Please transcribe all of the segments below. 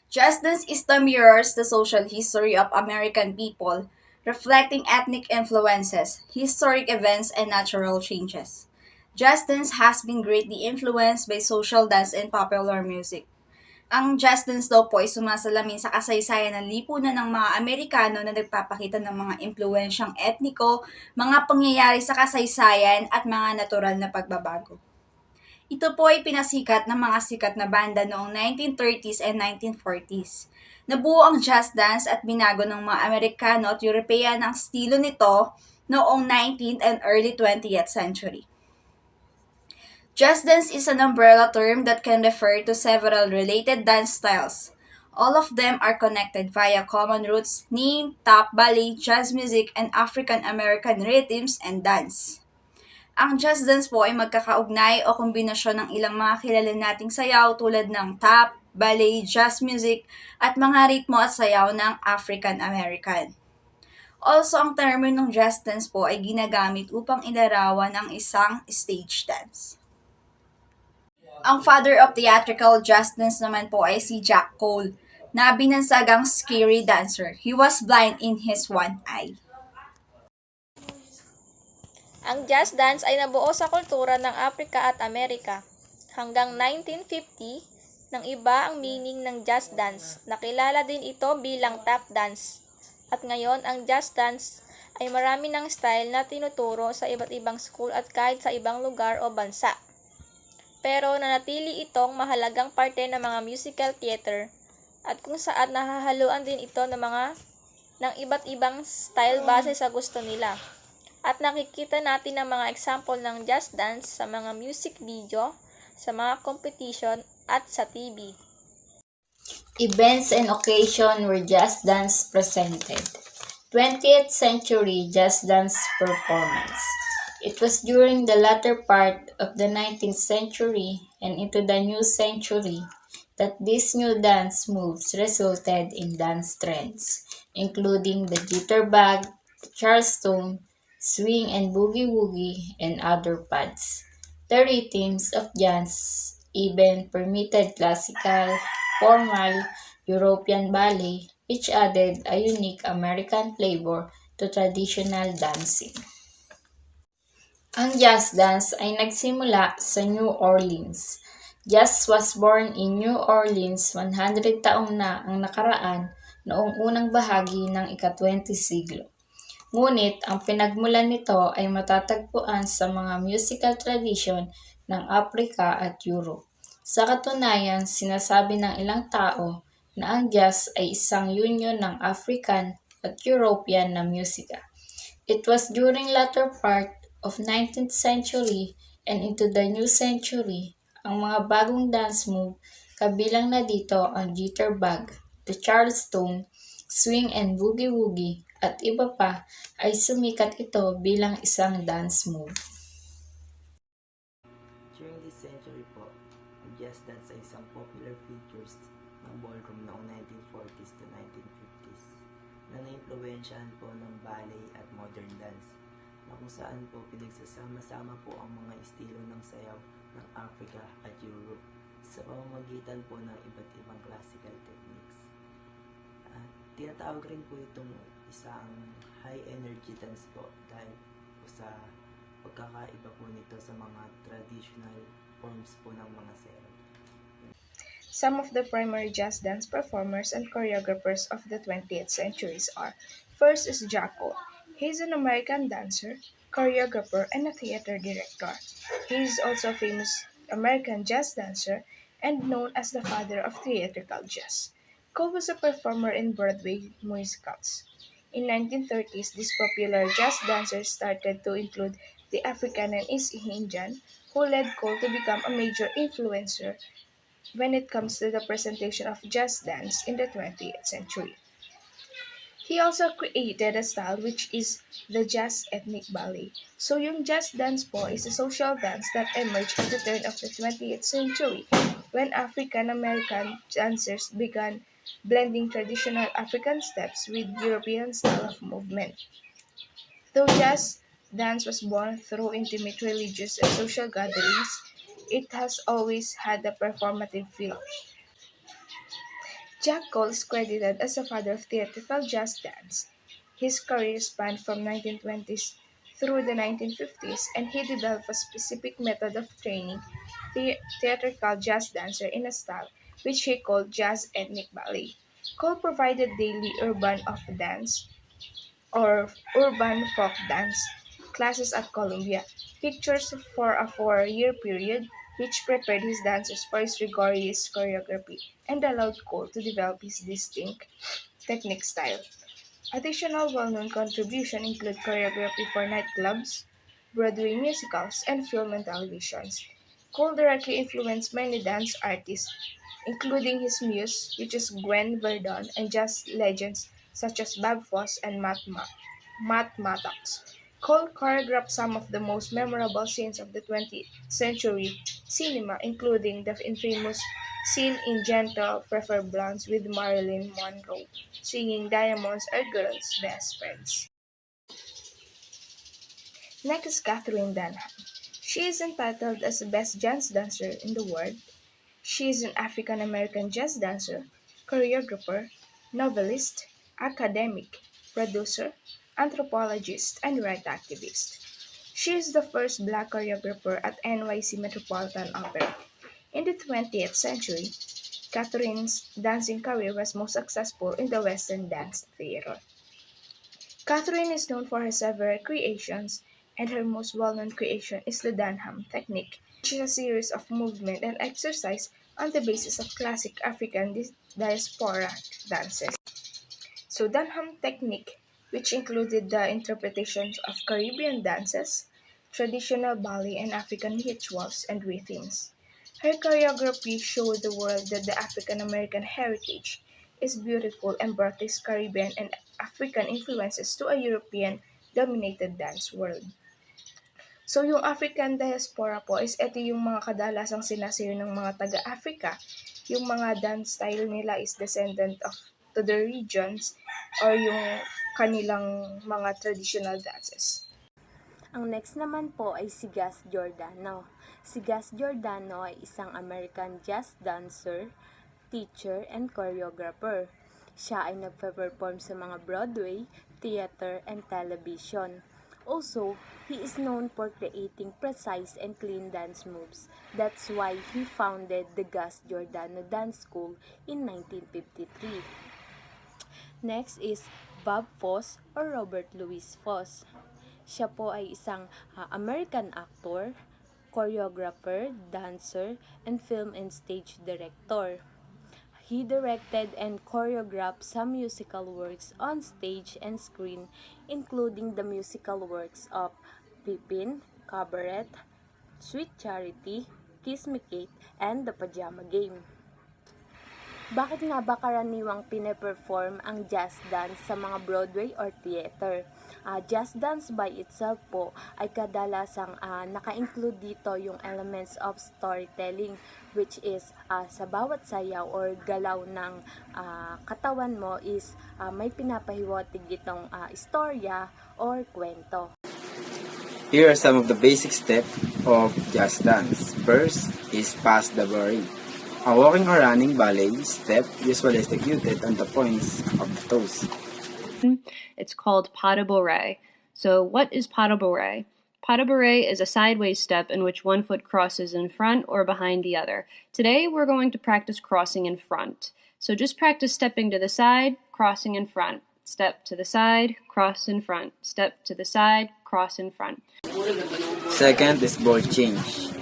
Just dance is the mirrors the social history of American people, reflecting ethnic influences, historic events, and natural changes. Just dance has been greatly influenced by social dance and popular music. Ang jazz dance daw po ay sumasalamin sa kasaysayan ng lipunan ng mga Amerikano na nagpapakita ng mga impluensyang etniko, mga pangyayari sa kasaysayan at mga natural na pagbabago. Ito po ay pinasikat ng mga sikat na banda noong 1930s and 1940s. Nabuo ang jazz dance at binago ng mga Amerikano at European ang estilo nito noong 19th and early 20th century. Jazz dance is an umbrella term that can refer to several related dance styles. All of them are connected via common roots, name, tap, ballet, jazz music, and African American rhythms and dance. Ang jazz dance po ay magkakaugnay o kombinasyon ng ilang mga kilala nating sayaw tulad ng tap, ballet, jazz music, at mga ritmo at sayaw ng African American. Also, ang termo ng jazz dance po ay ginagamit upang ilarawan ang isang stage dance. Ang father of theatrical jazz dance naman po ay si Jack Cole, na binansagang scary dancer. He was blind in his one eye. Ang jazz dance ay nabuo sa kultura ng Afrika at Amerika. Hanggang 1950, nang iba ang meaning ng jazz dance. Nakilala din ito bilang tap dance. At ngayon, ang jazz dance ay marami ng style na tinuturo sa iba't ibang school at kahit sa ibang lugar o bansa. Pero nanatili itong mahalagang parte ng mga musical theater at kung saan nahahaluan din ito ng iba't ibang style base sa gusto nila. At nakikita natin ang mga example ng jazz dance sa mga music video, sa mga competition at sa TV. Events and occasion where jazz dance presented. 20th century jazz dance performance. It was during the latter part of the 19th century and into the new century that these new dance moves resulted in dance trends, including the jitterbug, the charleston, swing and boogie-woogie, and other pads. The rhythms of jazz even permitted classical, formal, European ballet, which added a unique American flavor to traditional dancing. Ang jazz dance ay nagsimula sa New Orleans. Jazz was born in New Orleans 100 taong na ang nakaraan noong unang bahagi ng ika-20 siglo. Ngunit ang pinagmulan nito ay matatagpuan sa mga musical tradition ng Africa at Europe. Sa katunayan, sinasabi ng ilang tao na ang jazz ay isang union ng African at European na musika. It was during latter part of 19th century and into the new century ang mga bagong dance move kabilang na dito ang jitterbug, the charleston, swing and boogie-woogie at iba pa ay sumikat ito bilang isang dance move. During this century po, ang jazz dance ay isang popular features ng ballroom noong 1940s to 1950s na naimpluwensyahan po ng ballet at modern dance na kung saan po pinagsasama-sama po ang mga estilo ng sayaw ng Africa at Europe sa pamamagitan po ng iba't ibang classical techniques. At tinatawag rin po itong isang high energy dance po dahil po sa pagkakaiba po nito sa mga traditional forms po ng mga sayaw. Some of the primary jazz dance performers and choreographers of the 20th centuries are: first is Jack Cole. He is an American dancer, choreographer, and a theater director. He is also a famous American jazz dancer and known as the father of theatrical jazz. Cole was a performer in Broadway musicals. In 1930s, these popular jazz dancers started to include the African and East Indian, who led Cole to become a major influencer when it comes to the presentation of jazz dance in the 20th century. He also created a style which is the jazz ethnic ballet. So yung jazz dance po is a social dance that emerged at the turn of the 20th century when African American dancers began blending traditional African steps with European style of movement. Though jazz dance was born through intimate religious and social gatherings, it has always had a performative feel. Jack Cole is credited as the father of theatrical jazz dance. His career spanned from 1920s through the 1950s, and he developed a specific method of training theatrical jazz dancer in a style which he called jazz ethnic ballet. Cole provided daily urban of dance or urban folk dance classes at Columbia, pictures for a 4-year period, which prepared his dancers for his rigorous choreography and allowed Cole to develop his distinct technique style. Additional well-known contributions include choreography for nightclubs, Broadway musicals, and film and televisions. Cole directly influenced many dance artists, including his muse, which is Gwen Verdon, and jazz legends such as Bob Fosse and Matt Mattox. Cole choreographed some of the most memorable scenes of the 20th century cinema, including the infamous scene in Gentle Prefer Blondes with Marilyn Monroe singing Diamonds Are Girls' Best Friends. Next is Catherine Dunham. She is entitled as the best jazz dancer in the world. She is an African American jazz dancer, choreographer, novelist, academic, producer, anthropologist, and right activist. She is the first black choreographer at NYC Metropolitan Opera. In the 20th century, Catherine's dancing career was most successful in the Western dance theater. Catherine is known for her several creations, and her most well-known creation is the Dunham technique, which is a series of movement and exercise on the basis of classic African diaspora dances. So Dunham technique, which included the interpretations of Caribbean dances, traditional ballet and African rituals and rhythms. Her choreography showed the world that the African American heritage is beautiful and brought these Caribbean and African influences to a European dominated dance world. So yung African diaspora po is ito yung mga kadalasang sinasayo ng mga taga-Africa. Yung mga dance style nila is descendant of to the regions or yung kanilang mga traditional dances. Ang next naman po ay si Gus Giordano. Si Gus Giordano ay isang American jazz dancer, teacher, and choreographer. Siya ay nagpe-perform sa mga Broadway, theater, and television. Also, he is known for creating precise and clean dance moves. That's why he founded the Gus Giordano Dance School in 1953. Next is Bob Fosse or Robert Louis Fosse. Siya po ay isang American actor, choreographer, dancer, and film and stage director. He directed and choreographed some musical works on stage and screen, including the musical works of Pippin, Cabaret, Sweet Charity, Kiss Me Kate, and The Pajama Game. Bakit nga ba karaniwang pine-perform ang jazz dance sa mga Broadway or theater? Jazz dance by itself po ay kadalasang naka-include dito yung elements of storytelling, which is sa bawat sayaw or galaw ng katawan mo is may pinapahiwatig itong istorya or kwento. Here are some of the basic steps of jazz dance. First is pass the barre. A walking or running ballet step usually executed on the points of the toes. It's called pas de bourrée. So what is pas de bourrée? Pas de bourrée is a sideways step in which one foot crosses in front or behind the other. Today we're going to practice crossing in front. So just practice stepping to the side, crossing in front. Step to the side, cross in front. Step to the side, cross in front. Second is ball change.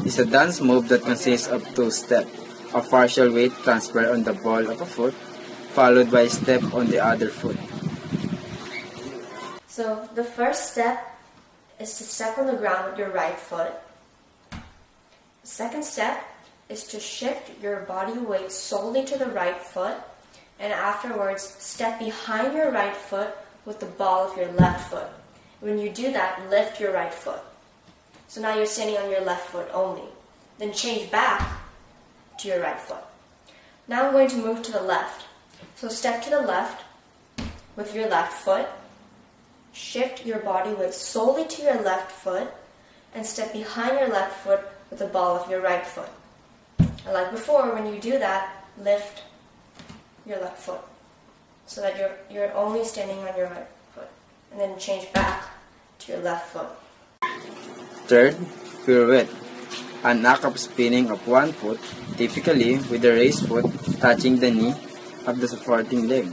It's a dance move that consists of two steps, a partial weight transfer on the ball of a foot, followed by a step on the other foot. So the first step is to step on the ground with your right foot. The second step is to shift your body weight solely to the right foot, and afterwards step behind your right foot with the ball of your left foot. When you do that, lift your right foot. So now you're standing on your left foot only. Then change back to your right foot. Now I'm going to move to the left. So step to the left with your left foot. Shift your body weight solely to your left foot and step behind your left foot with the ball of your right foot. And like before, when you do that, lift your left foot, so that you're only standing on your right foot, and then change back to your left foot. Third, pirouette. An act of spinning of one foot, typically with the raised foot touching the knee of the supporting leg.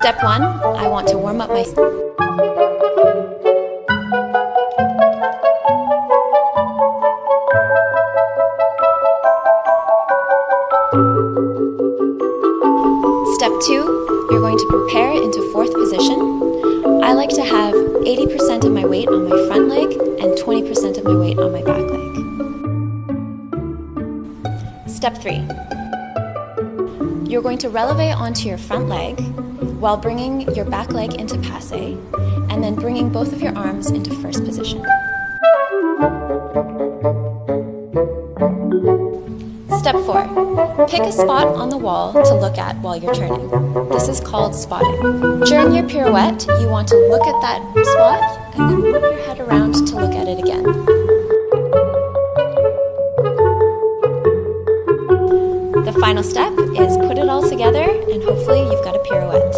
Step 1, I want to warm up my... Step 2, you're going to prepare into fourth position. I like to have 80% of my weight on my front leg and 20% of my weight on my back leg. Step 3, you're going to releve onto your front leg while bringing your back leg into passe, and then bringing both of your arms into first position. Step 4. Pick a spot on the wall to look at while you're turning. This is called spotting. During your pirouette, you want to look at that spot and then move your head around to look at it again. The final step is put it all together and hopefully you've got a pirouette.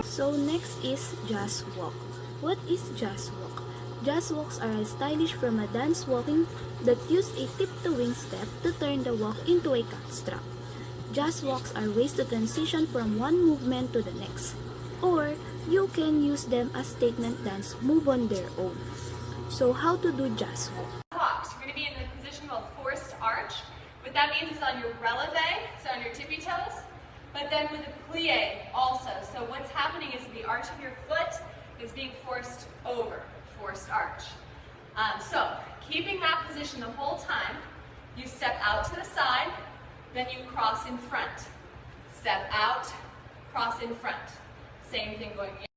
So next is jazz walk. What is jazz walk? Jazz walks are a stylish from a dance walking that use a tiptoeing step to turn the walk into a catstrap. Jazz walks are ways to transition from one movement to the next, or you can use them as statement dance move on their own. So how to do jazz walk? Walks. You're going to be in the position called forced arch. What that means is on your releve, so on your tippy toes, but then with a plie also. So what's happening is the arch of your foot is being forced over, forced arch. So keeping that position the whole time, you step out to the side, then you cross in front. Step out, cross in front. Same thing going in.